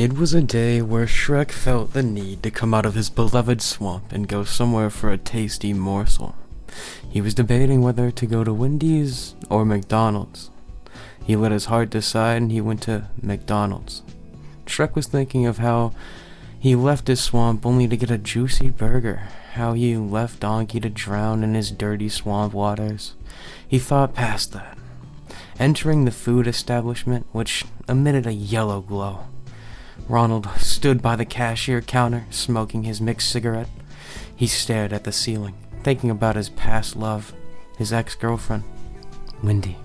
It was a day where Shrek felt the need to come out of his beloved swamp and go somewhere for a tasty morsel. He was debating whether to go to Wendy's or McDonald's. He let his heart decide and he went to McDonald's. Shrek was thinking of how he left his swamp only to get a juicy burger, how he left Donkey to drown in his dirty swamp waters. He thought past that, entering the food establishment, which emitted a yellow glow. Ronald stood by the cashier counter, smoking his mixed cigarette. He stared at the ceiling, thinking about his past love, his ex-girlfriend, Wendy.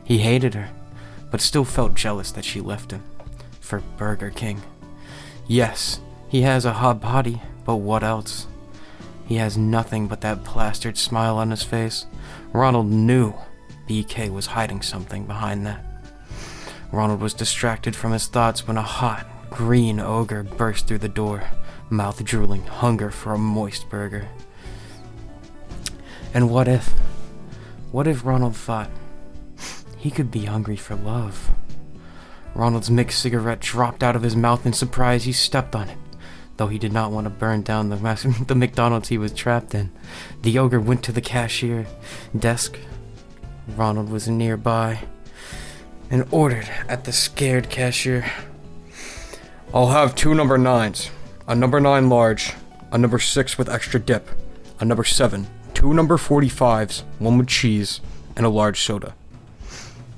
He hated her, but still felt jealous that she left him for Burger King. Yes, he has a hot body, but what else? He has nothing but that plastered smile on his face. Ronald knew BK was hiding something behind that. Ronald was distracted from his thoughts when a hot, green ogre burst through the door, mouth drooling, hunger for a moist burger. And what if Ronald thought he could be hungry for love? Ronald's mixed cigarette dropped out of his mouth in surprise. He stepped on it, though he did not want to burn down the McDonald's he was trapped in. The ogre went to the cashier desk. Ronald was nearby and ordered at the scared cashier. "I'll have 2 number 9s, a number 9 large, a number 6 with extra dip, a number 7, 2 number 45s, 1 with cheese, and a large soda,"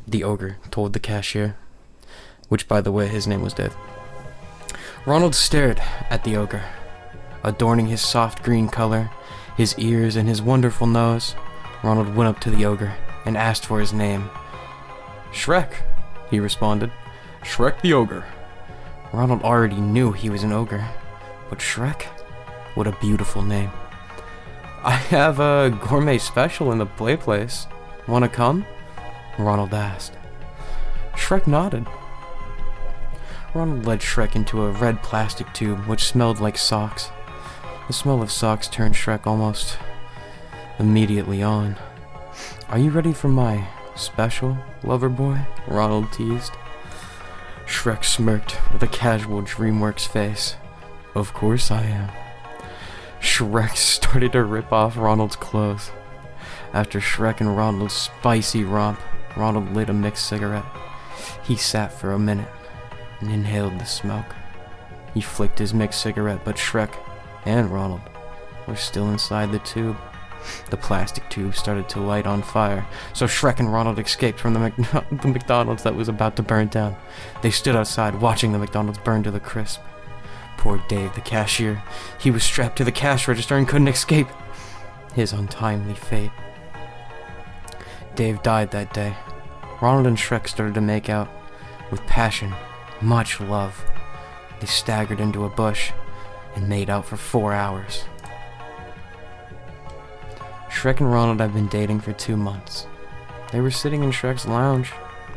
the ogre told the cashier, which, by the way, his name was Dave. Ronald stared at the ogre, adorning his soft green color, his ears, and his wonderful nose. Ronald went up to the ogre and asked for his name. "Shrek," he responded. "Shrek the ogre." Ronald already knew he was an ogre, but Shrek? What a beautiful name. "I have a gourmet special in the play place. Wanna come?" Ronald asked. Shrek nodded. Ronald led Shrek into a red plastic tube which smelled like socks. The smell of socks turned Shrek almost immediately on. "Are you ready for my special, lover boy?" Ronald teased. Shrek smirked with a casual DreamWorks face. "Of course I am." Shrek started to rip off Ronald's clothes. After Shrek and Ronald's spicy romp, Ronald lit a mixed cigarette. He sat for a minute and inhaled the smoke. He flicked his mixed cigarette, but Shrek and Ronald were still inside the tube. The plastic tube started to light on fire, so Shrek and Ronald escaped from the McDonald's that was about to burn down. They stood outside watching the McDonald's burn to the crisp. Poor Dave, the cashier. He was strapped to the cash register and couldn't escape. His untimely fate. Dave died that day. Ronald and Shrek started to make out. With passion, much love. They staggered into a bush and made out for 4 hours. Shrek and Ronald had been dating for 2 months. They were sitting in Shrek's lounge,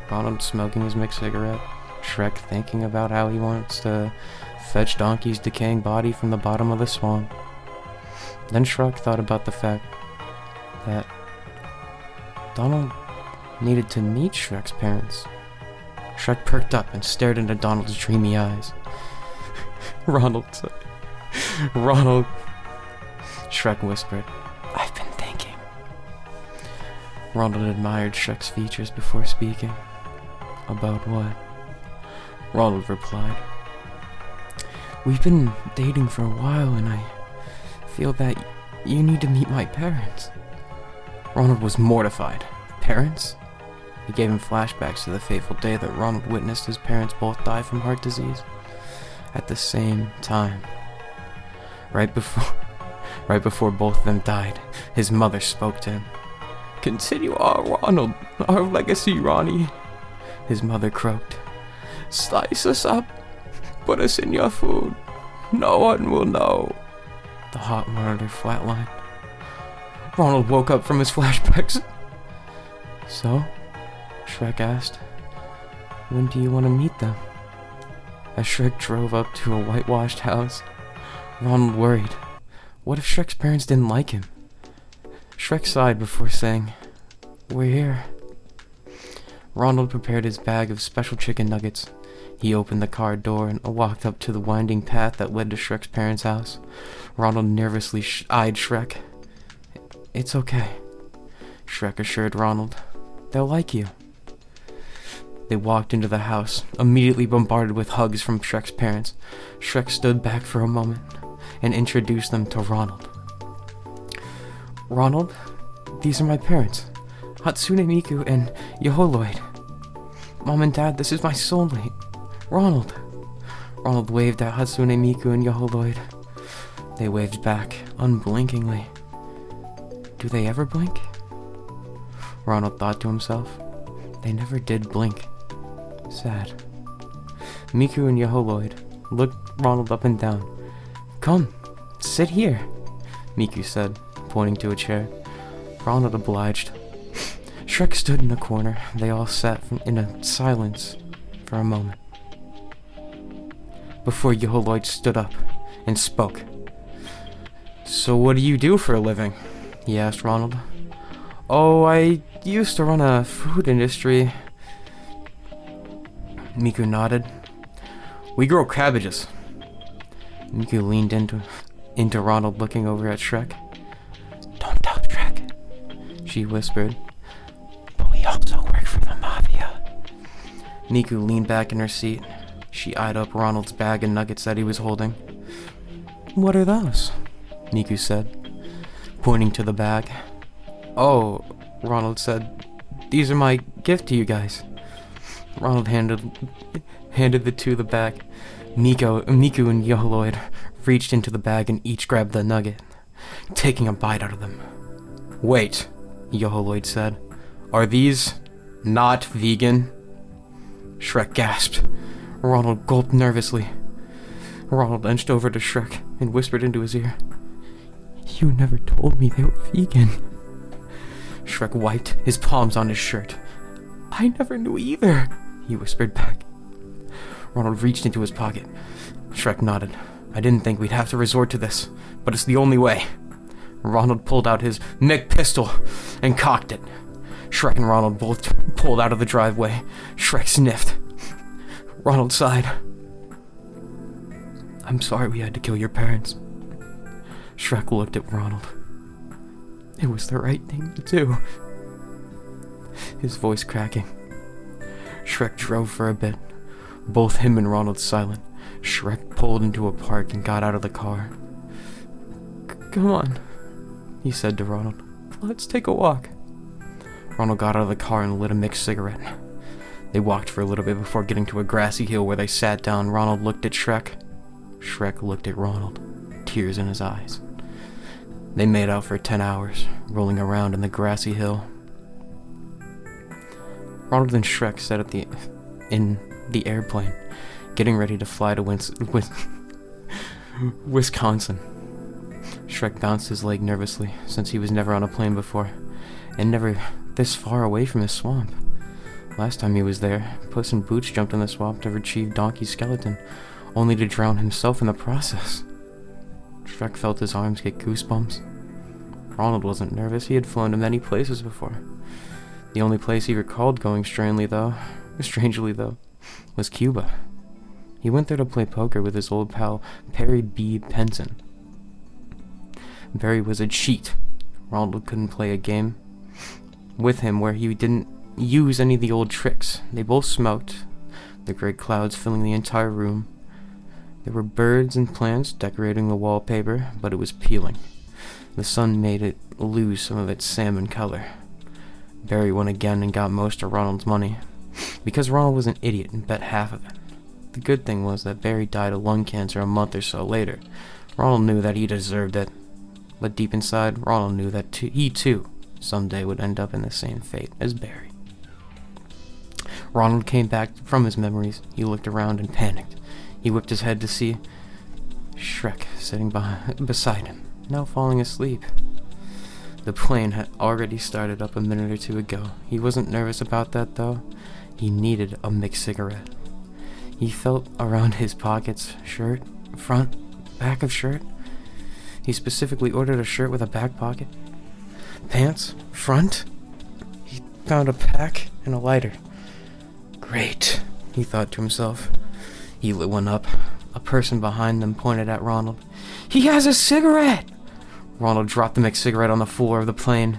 Ronald smoking his mixed cigarette, Shrek thinking about how he wants to fetch Donkey's decaying body from the bottom of the swamp. Then Shrek thought about the fact that Donald needed to meet Shrek's parents. Shrek perked up and stared into Donald's dreamy eyes. Ronald, Shrek whispered, "I've been thinking." Ronald admired Shrek's features before speaking. "About what?" Ronald replied, "We've been dating for a while and I feel that you need to meet my parents." Ronald was mortified. Parents? It gave him flashbacks to the fateful day that Ronald witnessed his parents both die from heart disease at the same time. Right before both of them died, his mother spoke to him. "Continue on, Ronald, our legacy, Ronnie," his mother croaked. "Slice us up, put us in your food. No one will know." The hot monitor flatlined. Ronald woke up from his flashbacks. "So?" Shrek asked. "When do you want to meet them?" As Shrek drove up to a whitewashed house, Ronald worried. What if Shrek's parents didn't like him? Shrek sighed before saying, "We're here." Ronald prepared his bag of special chicken nuggets. He opened the car door and walked up to the winding path that led to Shrek's parents' house. Ronald nervously eyed Shrek. "It's okay," Shrek assured Ronald. "They'll like you." They walked into the house, immediately bombarded with hugs from Shrek's parents. Shrek stood back for a moment and introduced them to Ronald. "Ronald, these are my parents, Hatsune Miku and Yaholoid. Mom and Dad, this is my soulmate, Ronald." Ronald waved at Hatsune Miku and Yaholoid. They waved back, unblinkingly. Do they ever blink? Ronald thought to himself. They never did blink. Sad. Miku and Yaholoid looked Ronald up and down. "Come, sit here," Miku said, pointing to a chair. Ronald obliged. Shrek stood in a corner. They all sat in a silence for a moment, before Yaholoid stood up and spoke. "So what do you do for a living?" he asked Ronald. "Oh, I used to run a food industry." Miku nodded. "We grow cabbages." Miku leaned into Ronald, looking over at Shrek. "Don't tell Shrek," she whispered. "But we also work for the Mafia." Miku leaned back in her seat. She eyed up Ronald's bag and nuggets that he was holding. "What are those?" Miku said, pointing to the bag. "Oh," Ronald said, "these are my gift to you guys." Ronald handed the two the bag. Miku and Yaholoid reached into the bag and each grabbed the nugget, taking a bite out of them. "Wait," Yaholoid said. "Are these not vegan?" Shrek gasped. Ronald gulped nervously. Ronald inched over to Shrek and whispered into his ear. "You never told me they were vegan." Shrek wiped his palms on his shirt. "I never knew either," he whispered back. Ronald reached into his pocket. Shrek nodded. "I didn't think we'd have to resort to this, but it's the only way." Ronald pulled out his MIG pistol and cocked it. Shrek and Ronald both pulled out of the driveway. Shrek sniffed. Ronald sighed. "I'm sorry we had to kill your parents." Shrek looked at Ronald. "It was the right thing to do." His voice cracking. Shrek drove for a bit. Both him and Ronald silent. Shrek pulled into a park and got out of the car. "Come on," he said to Ronald. "Let's take a walk." Ronald got out of the car and lit a mixed cigarette. They walked for a little bit before getting to a grassy hill where they sat down. Ronald looked at Shrek. Shrek looked at Ronald, tears in his eyes. They made out for 10 hours, rolling around in the grassy hill. Ronald and Shrek sat in the airplane, getting ready to fly to Wisconsin. Shrek bounced his leg nervously, since he was never on a plane before, and never this far away from his swamp. Last time he was there, Puss in Boots jumped in the swamp to retrieve Donkey's skeleton, only to drown himself in the process. Shrek felt his arms get goosebumps. Ronald wasn't nervous. He had flown to many places before. The only place he recalled going strangely though, was Cuba. He went there to play poker with his old pal Perry B. Penson. Barry was a cheat. Ronald couldn't play a game with him where he didn't use any of the old tricks. They both smoked, the gray clouds filling the entire room. There were birds and plants decorating the wallpaper, but it was peeling. The sun made it lose some of its salmon color. Barry won again and got most of Ronald's money, because Ronald was an idiot and bet half of it. The good thing was that Barry died of lung cancer a month or so later. Ronald knew that he deserved it, but deep inside, Ronald knew that he too someday would end up in the same fate as Barry. Ronald came back from his memories. He looked around and panicked. He whipped his head to see Shrek sitting beside him, now falling asleep. The plane had already started up a minute or two ago. He wasn't nervous about that, though. He needed a mixed cigarette. He felt around his pockets, shirt, front, back of shirt. He specifically ordered a shirt with a back pocket. Pants, front. He found a pack and a lighter. Great, he thought to himself. He lit one up. A person behind them pointed at Ronald. "He has a cigarette!" Ronald dropped the mixed cigarette on the floor of the plane.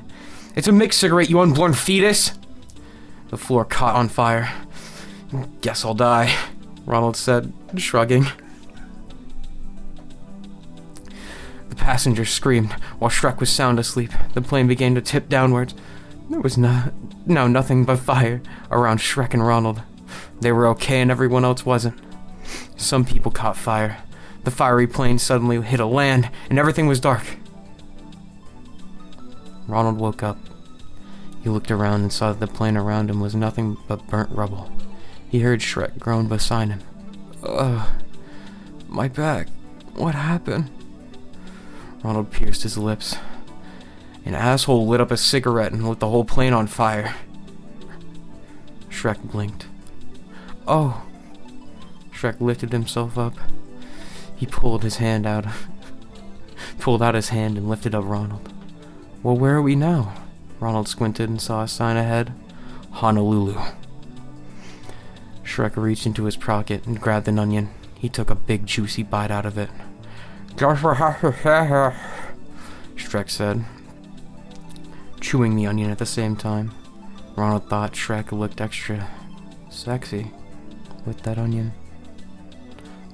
"It's a mixed cigarette, you unborn fetus!" The floor caught on fire. "Guess I'll die," Ronald said, shrugging. The passengers screamed while Shrek was sound asleep. The plane began to tip downwards. There was now nothing but fire around Shrek and Ronald. They were okay and everyone else wasn't. Some people caught fire. The fiery plane suddenly hit a land and everything was dark. Ronald woke up. He looked around and saw that the plane around him was nothing but burnt rubble. He heard Shrek groan beside him. My back. What happened?" Ronald pierced his lips. An asshole lit up a cigarette and lit the whole plane on fire. Shrek blinked. "Oh." Shrek lifted himself up. He pulled out his hand and lifted up Ronald. "Well, where are we now?" Ronald squinted and saw a sign ahead. "Honolulu." Shrek reached into his pocket and grabbed an onion. He took a big juicy bite out of it. Shrek said, chewing the onion at the same time. Ronald thought Shrek looked extra sexy with that onion.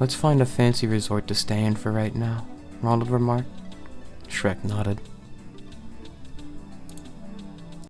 "Let's find a fancy resort to stay in for right now," Ronald remarked. Shrek nodded.